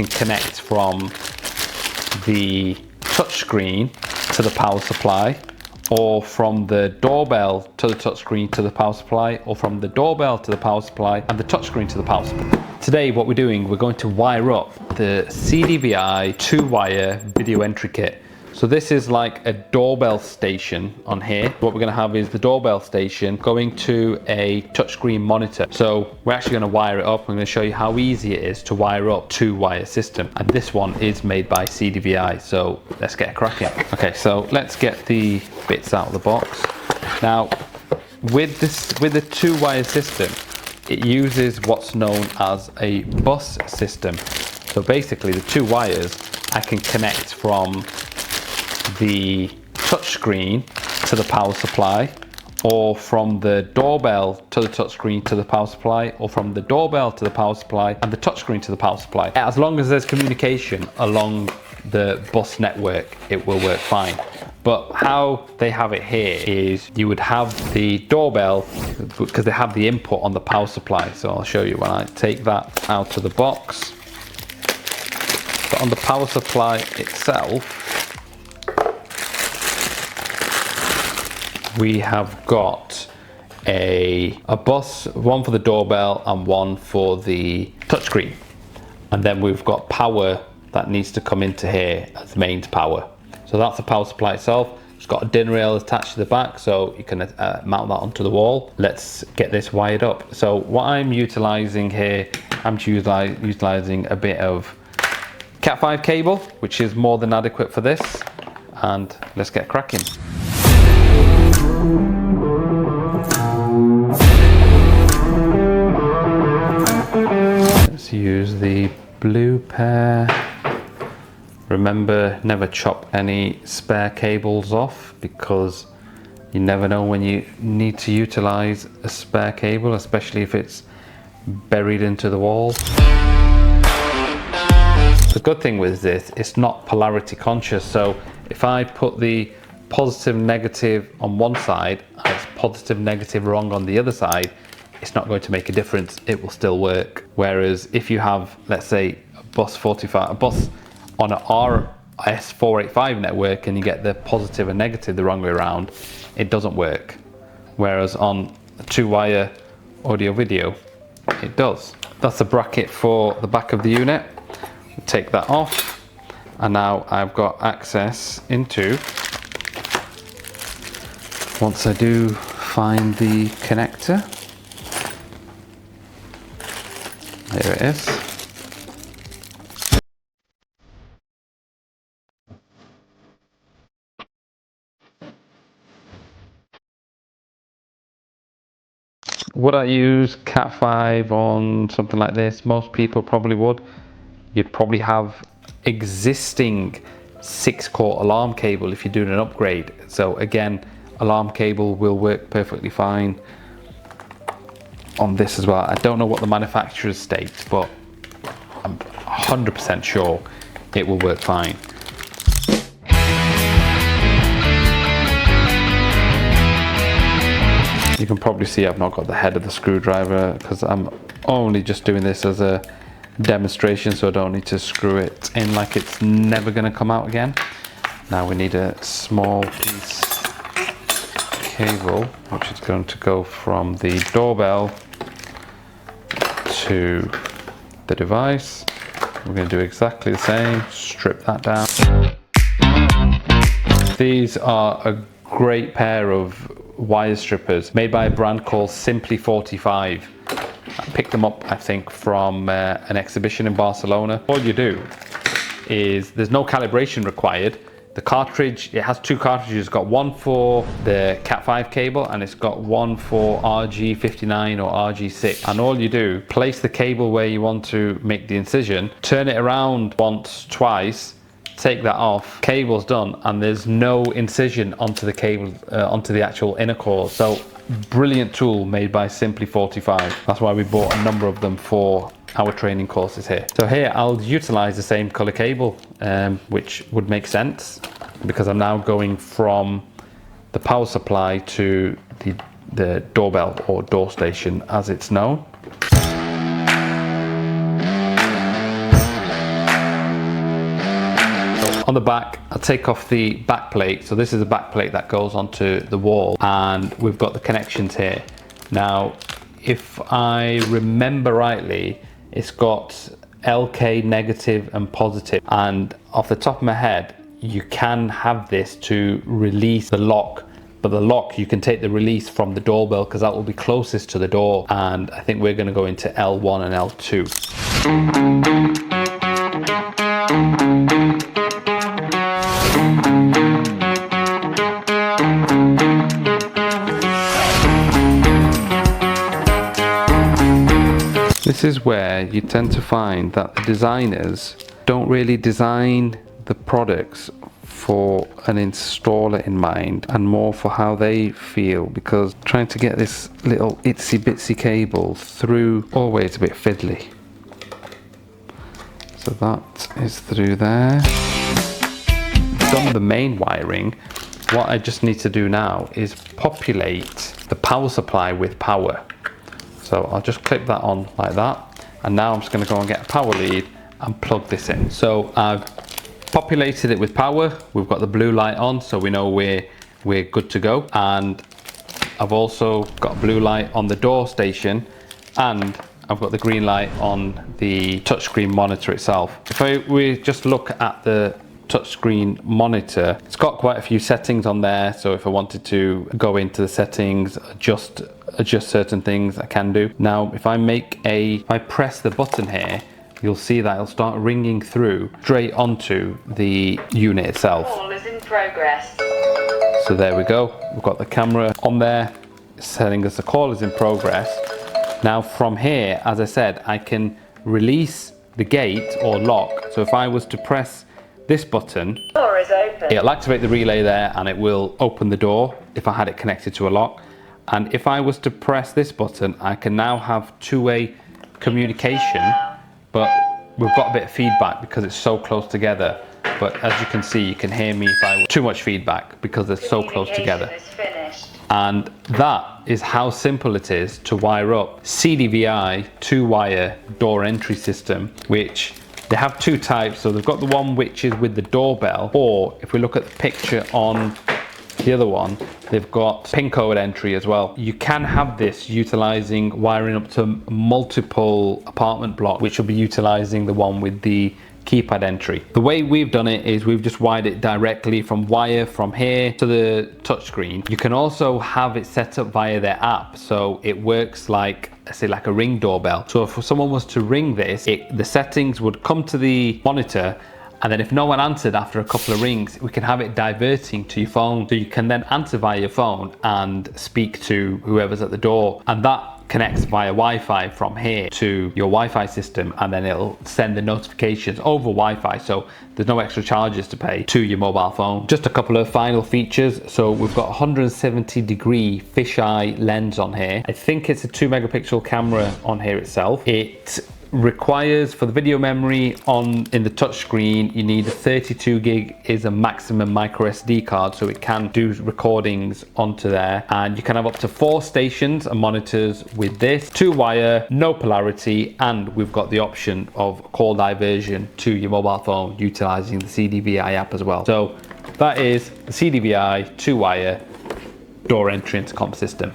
can connect from the touchscreen to the power supply, or from the doorbell to the touchscreen to the power supply, or from the doorbell to the power supply and the touchscreen to the power supply. Today what we're doing, we're going to wire up the CDVI 2-wire video entry kit. So this is like a doorbell station on here. What we're going to have is the doorbell station going to a touchscreen monitor. So we're actually going to wire it up. I'm going to show you how easy it is to wire up 2-wire system. And this one is made by CDVI. So let's get cracking. Okay, so let's get the bits out of the box. Now, with the 2-wire system, it uses what's known as a bus system. So basically the 2 wires I can connect from the touchscreen to the power supply, or from the doorbell to the touchscreen to the power supply, or from the doorbell to the power supply and the touchscreen to the power supply. As long as there's communication along the bus network, it will work fine. But how they have it here is you would have the doorbell, because they have the input on the power supply. So I'll show you when I take that out of the box. But on the power supply itself, we have got a bus, one for the doorbell and one for the touchscreen. And then we've got power that needs to come into here as mains power. So that's the power supply itself. It's got a DIN rail attached to the back, so you can mount that onto the wall. Let's get this wired up. So what I'm utilizing here, I'm utilizing a bit of Cat5 cable, which is more than adequate for this. And let's get cracking. Let's use the blue pair. Remember, never chop any spare cables off, because you never know when you need to utilize a spare cable, especially if it's buried into the wall. The good thing with this, it's not polarity conscious. So if I put the positive negative on one side and it's positive negative wrong on the other side, it's not going to make a difference. It will still work. Whereas if you have, let's say, a bus on an RS485 network and you get the positive and negative the wrong way around, it doesn't work. Whereas on a 2-wire audio video, it does. That's the bracket for the back of the unit. Take that off, and now I've got access into, once I do find the connector, there it is. Would I use Cat5 on something like this? Most people probably would. You'd probably have existing 6-core alarm cable if you're doing an upgrade. So again, alarm cable will work perfectly fine on this as well. I don't know what the manufacturer states, but I'm 100% sure it will work fine. You can probably see I've not got the head of the screwdriver, because I'm only just doing this as a demonstration, so I don't need to screw it in like it's never going to come out again. Now we need a small piece of cable, which is going to go from the doorbell to the device. We're going to do exactly the same, strip that down. These are a great pair of wire strippers made by a brand called Simply 45. I picked them up, I think, from an exhibition in Barcelona. All you do is, there's no calibration required. The cartridge, it has 2 cartridges. It's got one for the Cat5 cable, and it's got one for RG59 or RG6. And all you do, place the cable where you want to make the incision, turn it around once, twice, take that off, cable's done, and there's no incision onto the cable, onto the actual inner core. So brilliant tool made by Simply 45. That's why we bought a number of them for our training courses here. So here I'll utilize the same color cable, which would make sense because I'm now going from the power supply to the doorbell or door station as it's known. On the back, I'll take off the back plate. So this is the back plate that goes onto the wall, and we've got the connections here. Now, if I remember rightly, it's got LK negative and positive, and off the top of my head, you can have this to release the lock, but the lock, you can take the release from the doorbell because that will be closest to the door, and I think we're going to go into L1 and L2. This is where you tend to find that the designers don't really design the products for an installer in mind, and more for how they feel, because trying to get this little itsy bitsy cable through always a bit fiddly. So that is through there. Done the main wiring. What I just need to do now is populate the power supply with power. So I'll just clip that on like that, and now I'm just going to go and get a power lead and plug this in. So I've populated it with power. We've got the blue light on, so we know we're good to go. And I've also got a blue light on the door station, and I've got the green light on the touchscreen monitor itself. If we just look at the touchscreen monitor, it's got quite a few settings on there. So if I wanted to go into the settings, adjust certain things, I can do. Now, if I press the button here, you'll see that it'll start ringing through straight onto the unit itself. Call is in progress. So there we go. We've got the camera on there telling us the call is in progress. Now from here, as I said, I can release the gate or lock. So if I was to press this button, Door is open. it'll activate the relay there and it will open the door if I had it connected to a lock. And if I was to press this button, I can now have two-way communication, but we've got a bit of feedback because it's so close together. But as you can see, you can hear me if I too much feedback because they're so close together. Is finished. And that is how simple it is to wire up CDVI 2-wire door entry system, which they have two types. So they've got the one which is with the doorbell, or if we look at the picture on the other one, they've got pin code entry as well. You can have this utilizing wiring up to multiple apartment blocks, which will be utilizing the one with the keypad entry. The way we've done it is we've just wired it directly from wire from here to the touchscreen. You can also have it set up via their app, so it works like, say, like a Ring doorbell. So if someone was to ring this, the settings would come to the monitor, and then if no one answered after a couple of rings, we can have it diverting to your phone. So you can then answer via your phone and speak to whoever's at the door. And that connects via Wi-Fi from here to your Wi-Fi system, and then it'll send the notifications over Wi-Fi. So there's no extra charges to pay to your mobile phone. Just a couple of final features. So we've got 170-degree fisheye lens on here. I think it's a 2-megapixel camera on here itself. It requires, for the video memory in the touchscreen, you need a 32 gig is a maximum micro SD card, so it can do recordings onto there. And you can have up to 4 stations and monitors with this, 2-wire, no polarity, and we've got the option of call diversion to your mobile phone utilizing the CDVI app as well. So that is the CDVI 2-wire door entry intercom system.